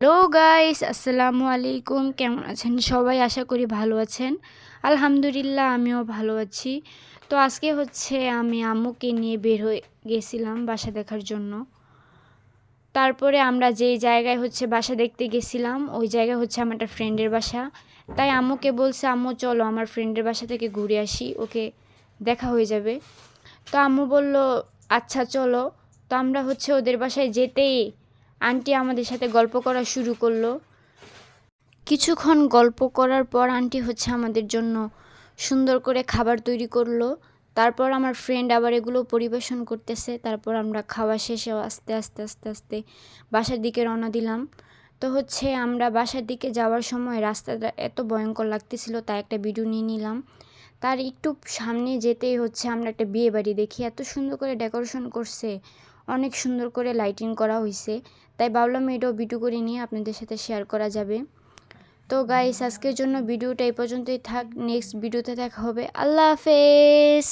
Hello guys, আসসালামু আলাইকুম। কেমন আছেন সবাই? আশা করি ভালো আছেন। আলহামদুলিল্লাহ, আমিও ভালো আছি। তো আজকে আমি আম্মুকে নিয়ে বের হয়ে গেছিলাম বাসা দেখার জন্য। তারপরে আমরা যেই জায়গায় বাসা দেখতে গেছিলাম, ওই জায়গায় আমার একটা ফ্রেন্ডের বাসা। তাই আম্মুকে বলছে, আম্মু চলো আমার ফ্রেন্ডের বাসা থেকে ঘুরে আসি, ওকে দেখা হয়ে যাবে। তো আম্মু বলল আচ্ছা চলো। তো আমরা ওদের বাসায় যেতেই আন্টি আমাদের সাথে গল্প করা শুরু করলো। কিছুক্ষণ গল্প করার পর আন্টি আমাদের জন্য সুন্দর করে খাবার তৈরি করলো। তারপর আমার ফ্রেন্ড আবার এগুলো পরিবেশন করতেছে। তারপর আমরা খাওয়া শেষেও আস্তে আস্তে আস্তে আস্তে বাসার দিকে রওনা দিলাম। তো আমরা বাসার দিকে যাওয়ার সময় রাস্তাটা এত ভয়ঙ্কর লাগতেছিল, তাই একটা ভিডিও নিয়ে নিলাম। তার একটু সামনে যেতেই আমরা একটা বিয়ে বাড়ি দেখি, এত সুন্দর করে ডেকোরেশন করছে, অনেক সুন্দর করে লাইটিং করা হয়েছে। তাই ভাবলাম এটাও ভিডিও করে নিয়ে আপনাদের সাথে শেয়ার করা যাবে। তো গাইস, আজকের জন্য ভিডিওটা এই পর্যন্তই থাক। নেক্সট ভিডিওতে দেখা হবে। আল্লাহ হাফেজ।